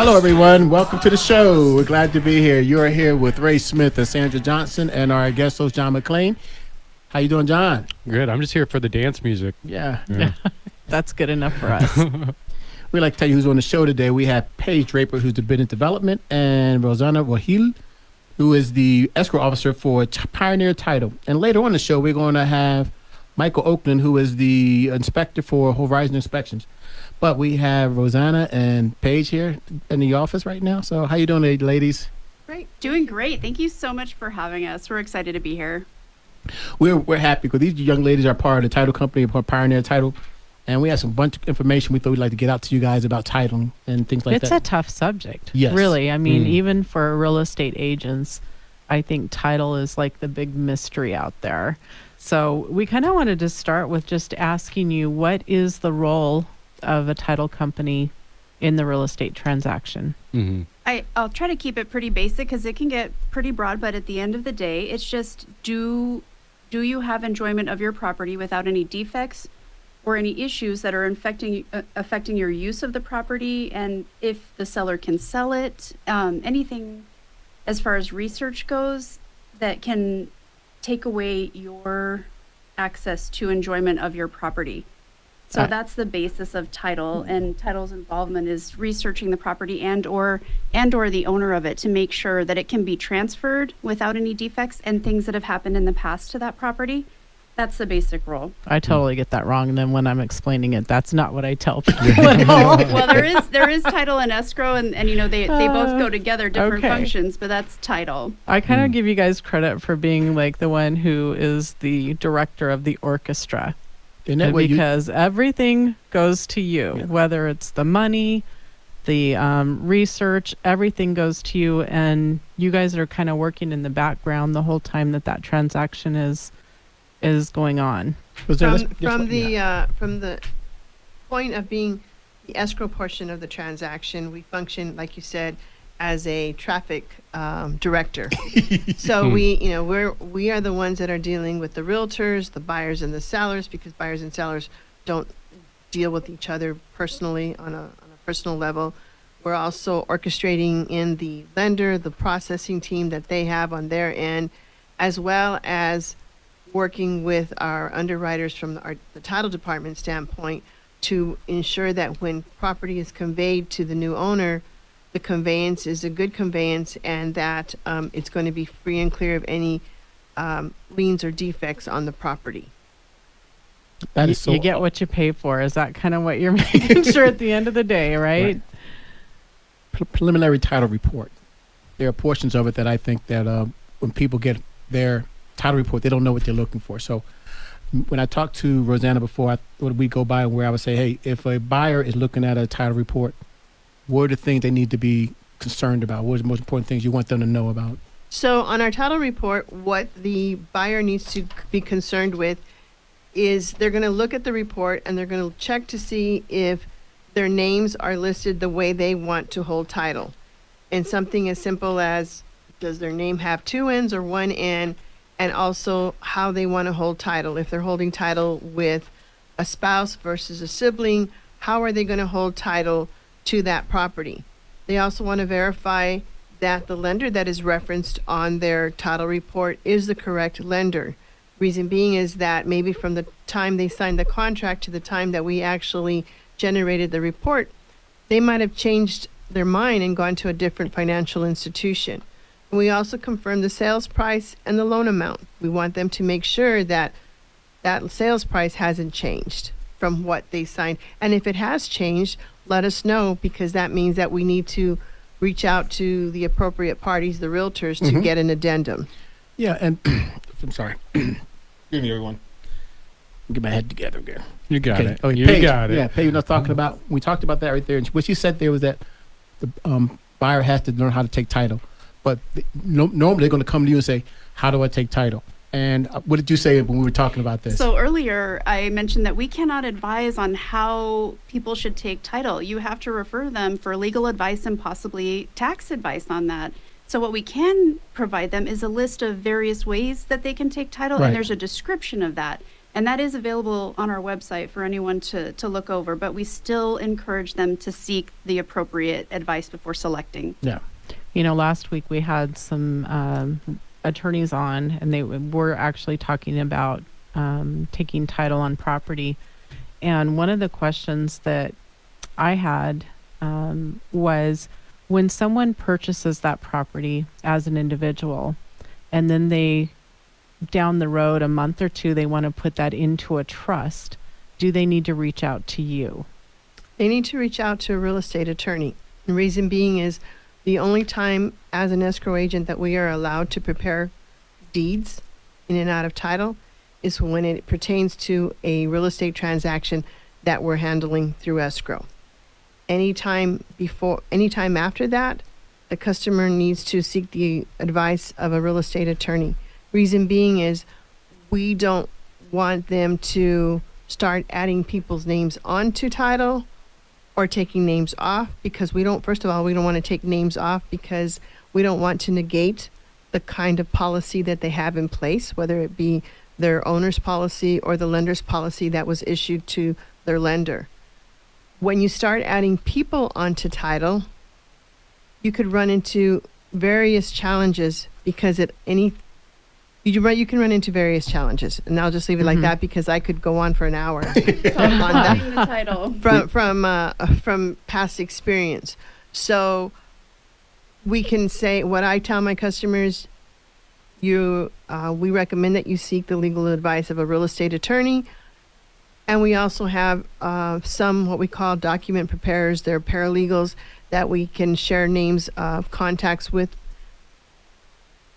Hello, everyone. Welcome to the show. We're glad to be here. You are here with Ray Smith and Sandra Johnson and our guest host, John McClain. How you doing, John? Good. I'm just here for the dance music. Yeah. That's good enough for us. We'd like to tell you who's on the show today. We have Paige Draper, who's the business development, and Rosanna Rojel, who is the escrow officer for Pioneer Title. And later on in the show, we're going to have Michael Oakland, who is the inspector for Horizon Inspections. But we have Rosanna and Paige here in the office right now. So how you doing, ladies? Great. Doing great. Thank you so much for having us. We're excited to be here. We're happy because these young ladies are part of the title company, part of Pioneer Title. And we have some bunch of information we thought we'd like to get out to you guys about title and things like that. It's a tough subject. Yes. Really. I mean, even for real estate agents, I think title is like the big mystery out there. So we kind of wanted to start with just asking you, what is the role of a title company in the real estate transaction? Mm-hmm. I'll try to keep it pretty basic because it can get pretty broad, but at the end of the day, it's just do you have enjoyment of your property without any defects or any issues that are affecting your use of the property, and if the seller can sell it, anything as far as research goes that can take away your access to enjoyment of your property. So that's the basis of title, and title's involvement is researching the property and or the owner of it to make sure that it can be transferred without any defects and things that have happened in the past to that property. That's the basic role. I totally get that wrong. And then when I'm explaining it, that's not what I tell people at all. Well, there is title and escrow, and you know, they both go together, different functions, but that's title. I kind of give you guys credit for being like the one who is the director of the orchestra. Because everything goes to you, whether it's the money, the research, everything goes to you, and you guys are kind of working in the background the whole time that transaction is going on. From the point of being the escrow portion of the transaction, we function, like you said, as a traffic director. So we are the ones that are dealing with the realtors, the buyers and the sellers, because buyers and sellers don't deal with each other personally on a personal level. We're also orchestrating in the lender, the processing team that they have on their end, as well as working with our underwriters from the title department standpoint to ensure that when property is conveyed to the new owner, the conveyance is a good conveyance, and that it's going to be free and clear of any liens or defects on the property. That is so you get what you pay for. Is that kind of what you're making sure at the end of the day, right? Preliminary title report. There are portions of it that I think that when people get their title report, they don't know what they're looking for. So when I talked to Rosanna before, we go by where I would say, hey, if a buyer is looking at a title report, what are the things they need to be concerned about? What are the most important things you want them to know about? So on our title report, what the buyer needs to be concerned with is they're going to look at the report and they're going to check to see if their names are listed the way they want to hold title. And something as simple as, does their name have two N's or one N? And also how they want to hold title. If they're holding title with a spouse versus a sibling, how are they going to hold title to that property? They also want to verify that the lender that is referenced on their title report is the correct lender. Reason being is that maybe from the time they signed the contract to the time that we actually generated the report, they might have changed their mind and gone to a different financial institution. We also confirm the sales price and the loan amount. We want them to make sure that that sales price hasn't changed from what they signed. And if it has changed, let us know, because that means that we need to reach out to the appropriate parties, the realtors, to get an addendum. Yeah, and I'm sorry. Give me everyone. Get my head together again. You got it. Oh, you Paige, got it. Yeah, Paige, we talked about that right there. And what she said there was that the buyer has to learn how to take title. But normally they're going to come to you and say, how do I take title? And what did you say when we were talking about this? So earlier I mentioned that we cannot advise on how people should take title. You have to refer them for legal advice and possibly tax advice on that. So what we can provide them is a list of various ways that they can take title, and there's a description of that. And that is available on our website for anyone to look over, but we still encourage them to seek the appropriate advice before selecting. Yeah. Last week we had some attorneys on, and they were actually talking about taking title on property. And one of the questions that I had was, when someone purchases that property as an individual, and then they, down the road, a month or two, they want to put that into a trust, do they need to reach out to you? They need to reach out to a real estate attorney. The reason being is the only time as an escrow agent that we are allowed to prepare deeds in and out of title is when it pertains to a real estate transaction that we're handling through escrow. Anytime after that, the customer needs to seek the advice of a real estate attorney. Reason being is we don't want them to start adding people's names onto title or taking names off, because we don't want to take names off because we don't want to negate the kind of policy that they have in place, whether it be their owner's policy or the lender's policy that was issued to their lender. When you start adding people onto title, you could run into various challenges because you can run into various challenges, and I'll just leave it like that because I could go on for an hour on that The title. from past experience. So we can say, what I tell my customers, we recommend that you seek the legal advice of a real estate attorney, and we also have some what we call document preparers. They're paralegals that we can share names of contacts with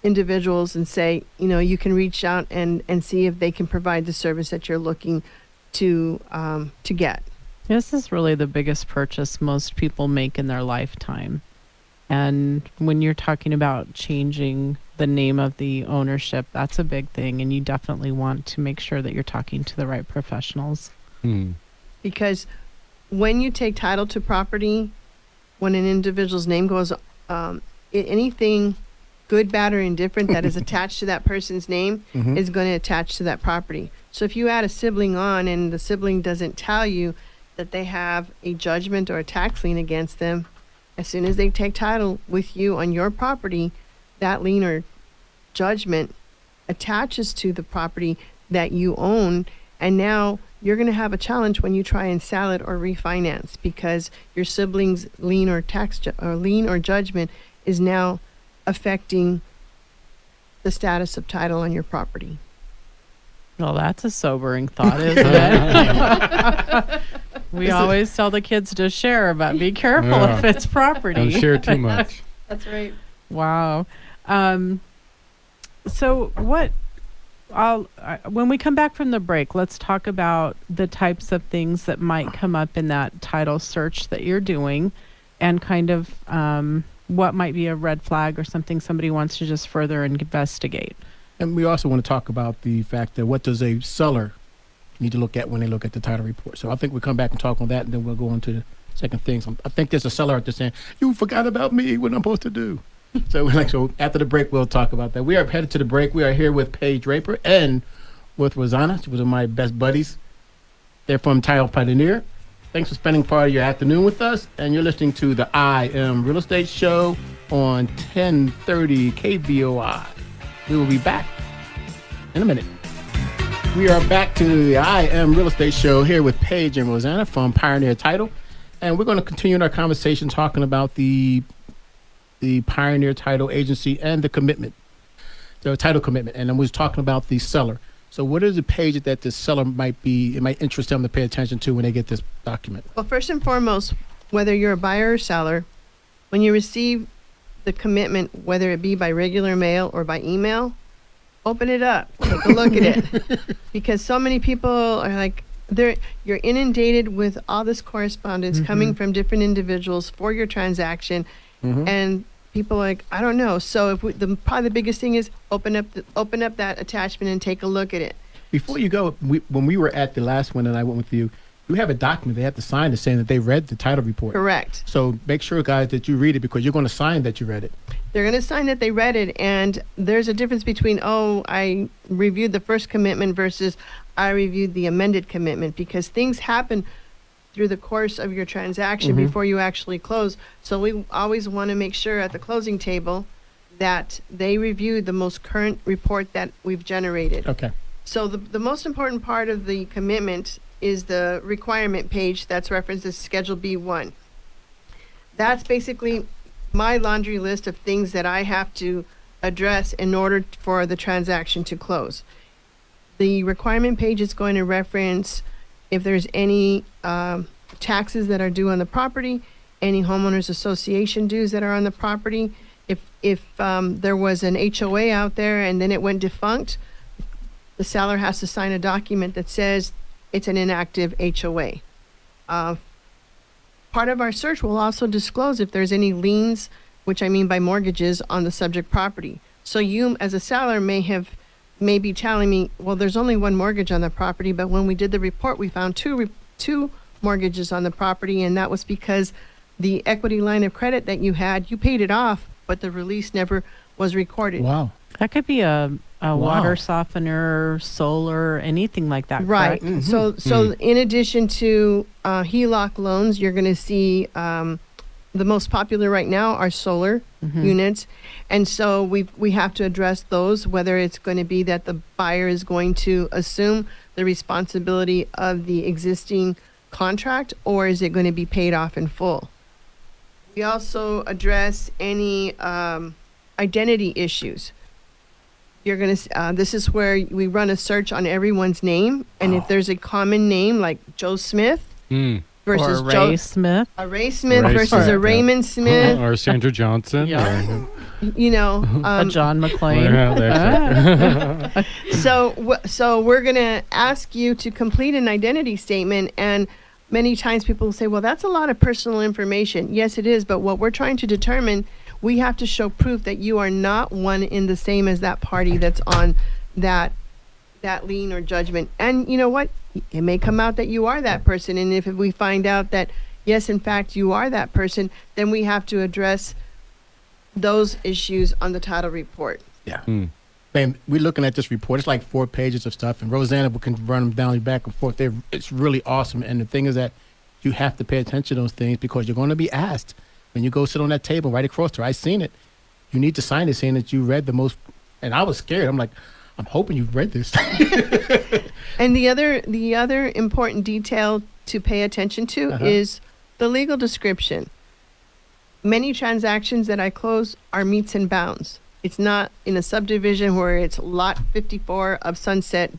individuals and say, you can reach out and see if they can provide the service that you're looking to get. This is really the biggest purchase most people make in their lifetime. And when you're talking about changing the name of the ownership, that's a big thing. And you definitely want to make sure that you're talking to the right professionals. Because when you take title to property, when an individual's name goes, anything good, bad, or indifferent that is attached to that person's name is going to attach to that property. So if you add a sibling on and the sibling doesn't tell you that they have a judgment or a tax lien against them, as soon as they take title with you on your property, that lien or judgment attaches to the property that you own, and now you're going to have a challenge when you try and sell it or refinance, because your sibling's lien or lien or judgment is now affecting the status of title on your property. Well, that's a sobering thought, isn't it? We always tell the kids to share, but be careful if it's property. Don't share too much. That's right. Wow. So when we come back from the break, let's talk about the types of things that might come up in that title search that you're doing, and kind of what might be a red flag or something somebody wants to just further investigate. And we also want to talk about the fact that what does a seller need to look at when they look at the title report. So I think we'll come back and talk on that, and then we'll go on to the second thing. So I think there's a seller out there saying, you forgot about me, what I'm supposed to do. So after the break, we'll talk about that. We are headed to the break. We are here with Paige Draper and with Rosanna. She was one of my best buddies. They're from Title Pioneer. Thanks for spending part of your afternoon with us. And you're listening to the I Am Real Estate Show on 1030 KVOI. We will be back in a minute. We are back to the I Am Real Estate Show here with Paige and Rosanna from Pioneer Title. And we're going to continue our conversation talking about the Pioneer Title Agency and the commitment, the title commitment. And I was talking about the seller. So what is the page that the seller might interest them to pay attention to when they get this document? Well, first and foremost, whether you're a buyer or seller, when you receive the commitment, whether it be by regular mail or by email, open it up, take a look at it. Because so many people are like, you're inundated with all this correspondence coming from different individuals for your transaction. And people are like, I don't know. So probably the biggest thing is open up that attachment and take a look at it. Before you go, when we were at the last one and I went with you, you have a document they have to sign saying that they read the title report. Correct. So make sure, guys, that you read it, because you're going to sign that you read it. They're going to sign that they read it, and there's a difference between, oh, I reviewed the first commitment versus I reviewed the amended commitment, because things happen through the course of your transaction before you actually close. So we always want to make sure at the closing table that they review the most current report that we've generated. Okay. So the most important part of the commitment is the requirement page that's referenced as Schedule B1. That's basically my laundry list of things that I have to address in order for the transaction to close. The requirement page is going to reference if there's any taxes that are due on the property, any homeowners association dues that are on the property. If there was an HOA out there and then it went defunct, the seller has to sign a document that says it's an inactive HOA. Part of our search will also disclose if there's any liens, which I mean by mortgages, on the subject property. So you, as a seller, may be telling me, well, there's only one mortgage on the property, but when we did the report, we found two mortgages on the property, and that was because the equity line of credit that you had, you paid it off, but the release never was recorded. Wow. That could be a water softener, solar, anything like that. Right. Correct? So in addition to HELOC loans, you're going to see the most popular right now are solar units. And so we have to address those, whether it's going to be that the buyer is going to assume the responsibility of the existing contract, or is it going to be paid off in full? We also address any identity issues. You're going to, this is where we run a search on everyone's name. And if there's a common name like Joe Smith versus or Ray Smith. A Ray Smith versus a Raymond Smith. Or Sandra Johnson. Yeah. You know. A John McClane. So we're going to ask you to complete an identity statement. And many times people will say, well, that's a lot of personal information. Yes, it is. But what we're trying to determine, we have to show proof that you are not one in the same as that party that's on that lien or judgment. And you know what? It may come out that you are that person. And if we find out that, yes, in fact, you are that person, then we have to address those issues on the title report. Yeah. Man, we're looking at this report. It's like 4 pages of stuff, and Rosanna can run them down back and forth. It's really awesome. And the thing is that you have to pay attention to those things because you're going to be asked when you go sit on that table right across there. I seen it. You need to sign it saying that you read the most. And I was scared. I'm like, I'm hoping you've read this. And the other important detail to pay attention to is the legal description. Many transactions that I close are meets and bounds. It's not in a subdivision where it's lot 54 of Sunset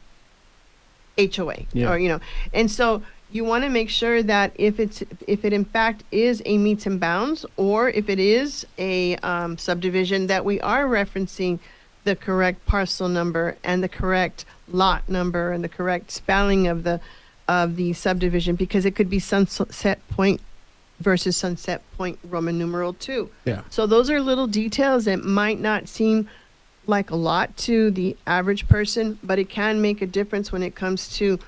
HOA, or and so you want to make sure that if it in fact is a meets and bounds, or if it is a subdivision, that we are referencing the correct parcel number and the correct lot number and the correct spelling of the subdivision, because it could be Sunset Point versus Sunset Point Roman numeral 2. Yeah. So those are little details that might not seem like a lot to the average person, but it can make a difference when it comes to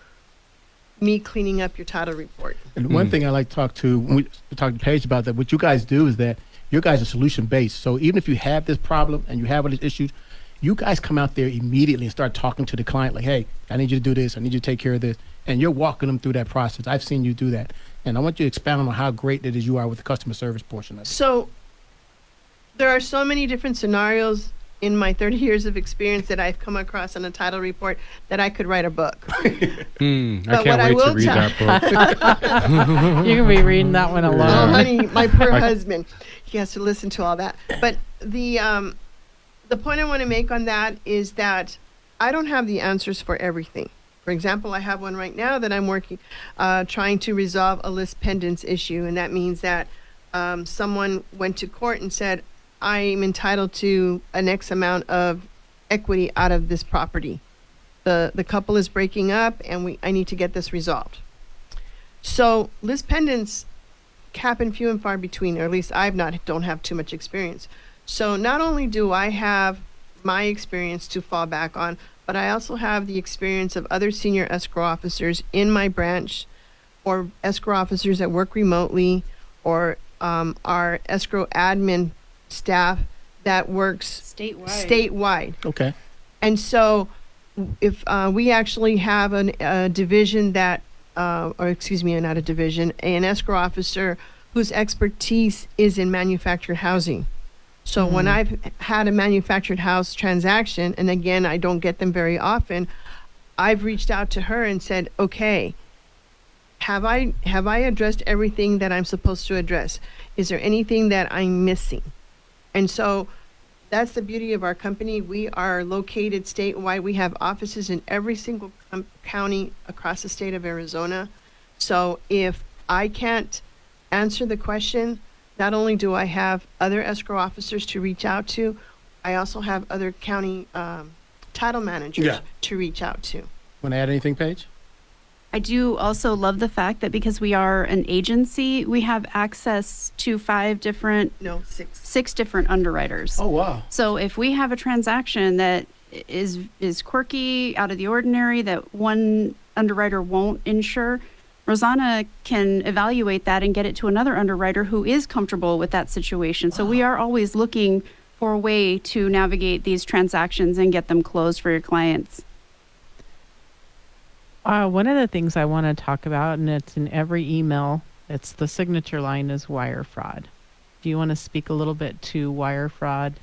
me cleaning up your title report. And one thing I like to talk to, when we talk to Paige about that, what you guys do is that you guys are solution based. So even if you have this problem and you have all these issues, you guys come out there immediately and start talking to the client like, hey, I need you to do this. I need you to take care of this. And you're walking them through that process. I've seen you do that. And I want you to expound on how great it is you are with the customer service portion of it. So there are so many different scenarios in my 30 years of experience that I've come across on a title report that I could write a book. I can't wait to read that book. You can be reading that one alone. Oh, honey, my poor husband. He has to listen to all that. But the point I want to make on that is that I don't have the answers for everything. For example, I have one right now that I'm working, trying to resolve a list pendants issue. And that means that someone went to court and said, I'm entitled to an X amount of equity out of this property. The couple is breaking up and I need to get this resolved. So list pendants happen few and far between, or at least don't have too much experience. So not only do I have my experience to fall back on, but I also have the experience of other senior escrow officers in my branch, or escrow officers that work remotely, or our escrow admin staff that works statewide. Okay. And so if we actually have a division that, or excuse me, not a division, an escrow officer whose expertise is in manufactured housing. So when I've had a manufactured house transaction, and again, I don't get them very often, I've reached out to her and said, okay, have I addressed everything that I'm supposed to address? Is there anything that I'm missing? And so that's the beauty of our company. We are located statewide. We have offices in every single county across the state of Arizona. So if I can't answer the question, not only do I have other escrow officers to reach out to, I also have other county title managers to reach out to. Want to add anything, Paige? I do also love the fact that because we are an agency, we have access to six different underwriters. Oh, wow. So if we have a transaction that is quirky, out of the ordinary, that one underwriter won't insure, Rosanna can evaluate that and get it to another underwriter who is comfortable with that situation. So we are always looking for a way to navigate these transactions and get them closed for your clients. One of the things I want to talk about, and it's in every email, it's the signature line is wire fraud. Do you want to speak a little bit to wire fraud?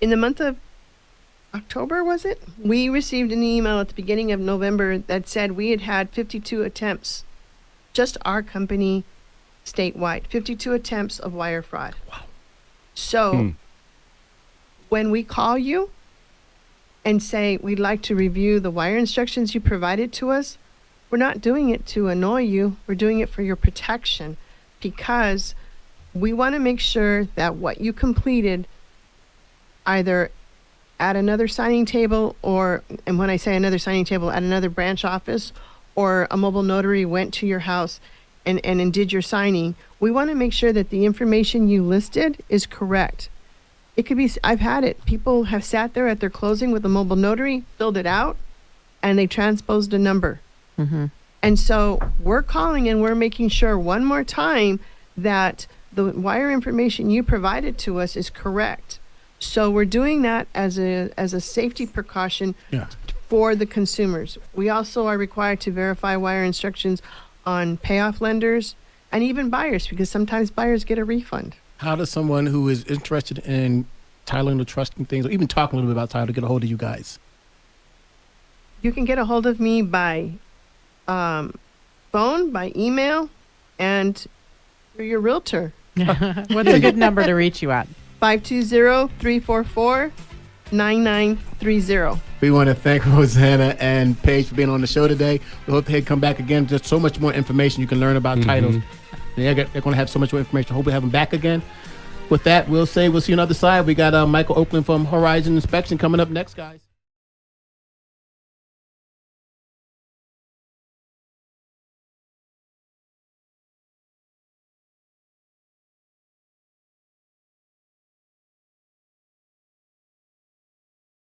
In the month of October, was it? We received an email at the beginning of November that said we had 52 attempts, just our company statewide, 52 attempts of wire fraud. Wow. So when we call you and say, we'd like to review the wire instructions you provided to us, we're not doing it to annoy you. We're doing it for your protection, because we want to make sure that what you completed either at another signing table, or, and when I say another signing table, at another branch office, or a mobile notary went to your house and did your signing, we want to make sure that the information you listed is correct. It could be, I've had it. People have sat there at their closing with a mobile notary, filled it out, and they transposed a number. And so we're calling and we're making sure one more time that the wire information you provided to us is correct. So we're doing that as a safety precaution for the consumers. We also are required to verify wire instructions on payoff lenders and even buyers, because sometimes buyers get a refund. How does someone who is interested in titling or trusting things, or even talking a little bit about title, get a hold of you guys? You can get a hold of me by phone, by email, and through your realtor. What's a good number to reach you at? 520-344-9930. We want to thank Rosanna and Paige for being on the show today. We hope they come back again. There's so much more information you can learn about titles. They're going to have so much more information. Hope we have them back again. With that, we'll see you on the other side. We got Michael Oakland from Horizon Inspection coming up next, guys.